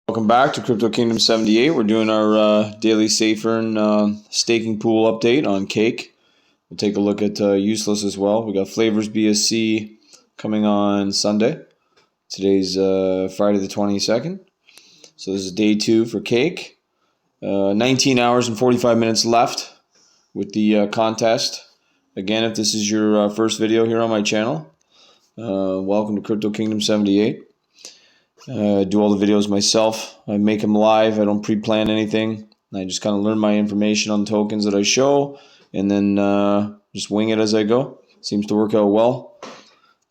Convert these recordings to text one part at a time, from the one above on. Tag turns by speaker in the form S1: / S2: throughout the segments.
S1: Welcome back to Crypto Kingdom 78. We're doing our daily SAFEARN staking pool update on Cake. We'll take a look at Useless as well. We got Flavorsbsc coming on Sunday. Today's Friday the 22nd. So this is day 2 for Cake. 19 hours and 45 minutes left with the contest. Again, if this is your first video here on my channel, welcome to Crypto Kingdom 78. I do all the videos myself. I make them live. I don't pre-plan anything. I just kind of learn my information on tokens that I show and then just wing it as I go. Seems to work out well.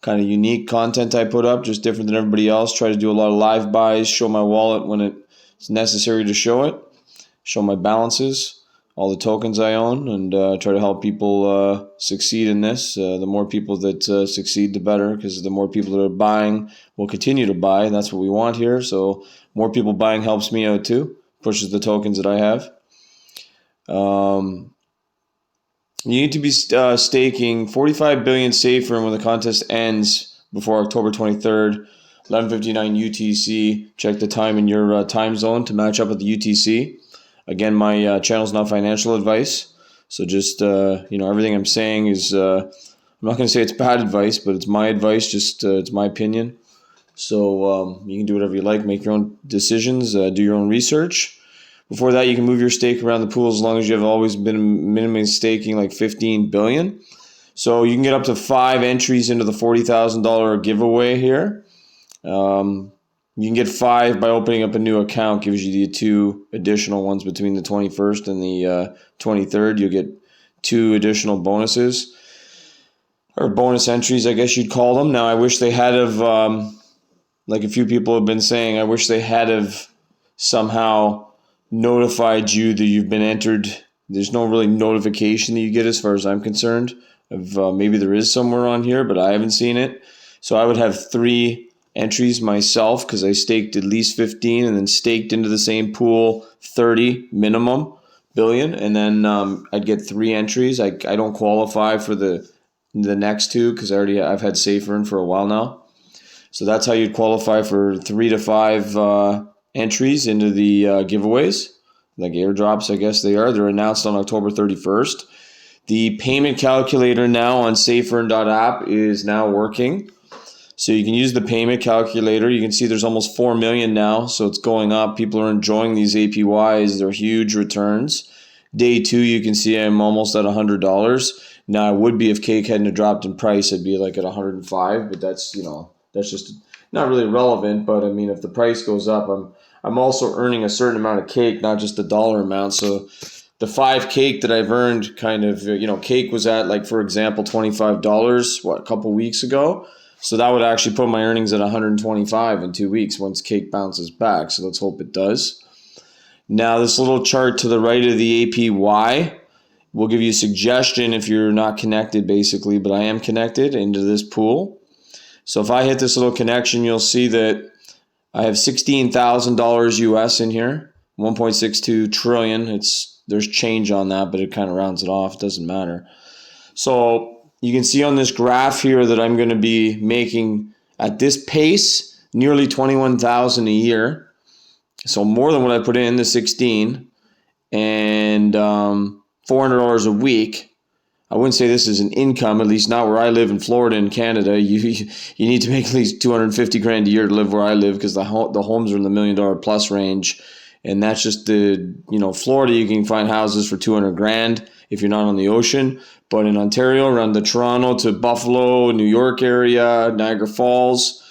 S1: Kind of unique content I put up, just different than everybody else. Try to do a lot of live buys, show my wallet when it's necessary to show it, show my balances, all the tokens I own, and try to help people succeed in this. The more people that succeed, the better, because the more people that are buying will continue to buy, and that's what we want here. So more people buying helps me out too, pushes the tokens that I have. You need to be staking 45 billion SAFEARN when the contest ends before October 23rd, 11:59 UTC. Check the time in your time zone to match up with the UTC. Again, my channel is not financial advice, so just everything I'm saying is I'm not going to say it's bad advice, but it's my advice. Just it's my opinion. So you can do whatever you like, make your own decisions, do your own research. Before that, you can move your stake around the pool as long as you have always been minimum staking like 15 billion. So you can get up to 5 entries into the $40,000 giveaway here. You can get 5 by opening up a new account. Gives you the 2 additional ones between the 21st and the 23rd. You'll get 2 additional bonuses, or bonus entries, I guess you'd call them. Now, I wish they had like a few people have been saying, I wish they had somehow notified you that you've been entered. There's no really notification that you get as far as I'm concerned. Maybe there is somewhere on here, but I haven't seen it. So I would have 3 entries myself, because I staked at least 15 and then staked into the same pool 30 minimum billion, and then I'd get 3 entries. I don't qualify for the next 2 because I've had SAFEARN for a while now. So that's how you'd qualify for 3 to 5 entries into the giveaways, like airdrops, I guess they are. They're announced on October 31st. The payment calculator now on SAFEARN.app is now working. So you can use the payment calculator. You can see there's almost 4 million now, so it's going up. People are enjoying these APYs. They're huge returns. Day 2, you can see I'm almost at $100. Now, I would be if Cake hadn't dropped in price. I'd be like at 105, but that's just not really relevant. But I mean, if the price goes up, I'm also earning a certain amount of Cake, not just the dollar amount. So the 5 Cake that I've earned, kind of, Cake was at, like, for example, $25 a couple weeks ago. So that would actually put my earnings at 125 in 2 weeks once Cake bounces back. So let's hope it does. Now, this little chart to the right of the APY will give you a suggestion if you're not connected, basically, but I am connected into this pool. So if I hit this little connection, you'll see that I have $16,000 US in here, 1.62 trillion. There's change on that, but it kind of rounds it off. It doesn't matter. So you can see on this graph here that I'm going to be making, at this pace, nearly 21,000 a year. So more than what I put in, the 16, and $400 a week. I wouldn't say this is an income, at least not where I live in Florida and Canada. You need to make at least 250 grand a year to live where I live, because the homes are in the $1 million plus range. And that's just Florida, you can find houses for 200 grand if you're not on the ocean. But in Ontario, around the Toronto to Buffalo, New York area, Niagara Falls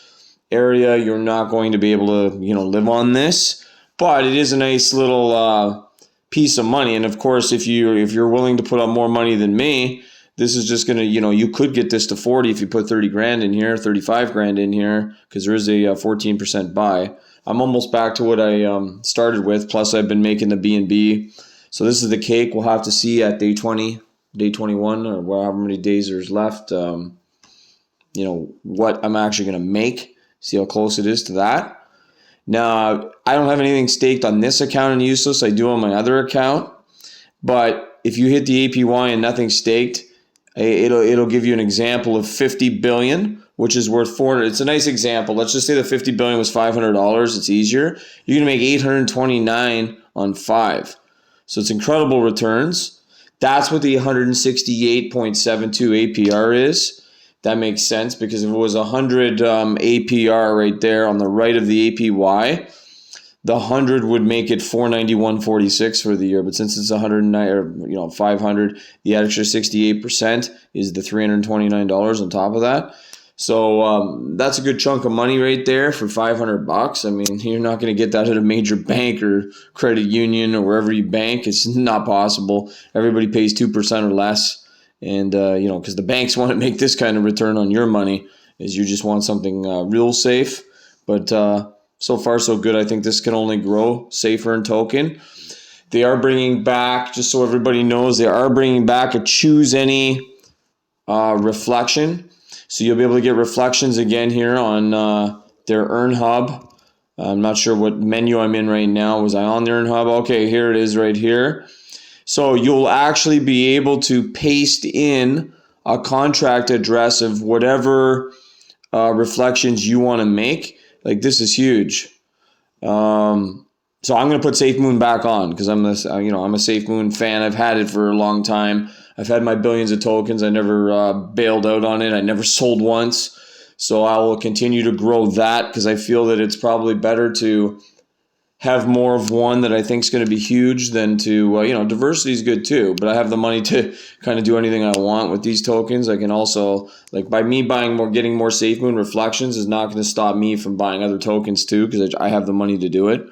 S1: area, you're not going to be able to, live on this. But it is a nice little piece of money. And of course, if you're willing to put up more money than me, this is just going to, you could get this to 40 if you put 30 grand in here, 35 grand in here, because there is a 14% buy. I'm almost back to what I started with, plus I've been making the BNB. So this is the Cake. We'll have to see at day 20, day 21, or however many days there's left, what I'm actually going to make, see how close it is to that. Now, I don't have anything staked on this account in Useless. I do on my other account. But if you hit the APY and nothing staked, it'll give you an example of 50 billion which is worth 400. It's a nice example. Let's just say the 50 billion was $500. It's easier. You're going to make 829 on 5. So it's incredible returns. That's what the 168.72 APR is. That makes sense, because if it was 100 APR right there on the right of the APY, the 100 would make it 491.46 for the year. But since it's 109 or 500, the extra 68% is the $329 on top of that. So that's a good chunk of money right there for $500. I mean, you're not going to get that at a major bank or credit union or wherever you bank. It's not possible. Everybody pays 2% or less, and because the banks want to make this kind of return on your money, is you just want something real safe. But so far so good. I think this can only grow. SAFEARN token. They are bringing back, just so everybody knows, they are bringing back a choose any reflection. So you'll be able to get reflections again here on their Earn Hub. I'm not sure what menu I'm in right now. Was I on the Earn Hub? Okay, here it is right here. So you'll actually be able to paste in a contract address of whatever reflections you want to make. Like, this is huge. So I'm going to put SafeMoon back on, because I'm a SafeMoon fan. I've had it for a long time. I've had my billions of tokens. I never bailed out on it. I never sold once. So I will continue to grow that, because I feel that it's probably better to have more of one that I think is going to be huge than to, diversity is good too, but I have the money to kind of do anything I want with these tokens. I can also, like, by me buying more, getting more SafeMoon reflections is not going to stop me from buying other tokens too, because I have the money to do it.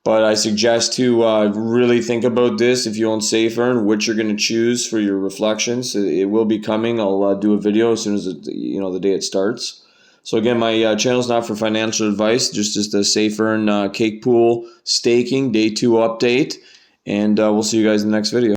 S1: But I suggest to really think about this if you own SafeArn, which you're going to choose for your reflections. It will be coming. I'll do a video as soon as the day it starts. So again, my channel is not for financial advice, just a SafeArn cake pool staking day 2 update, and we'll see you guys in the next video.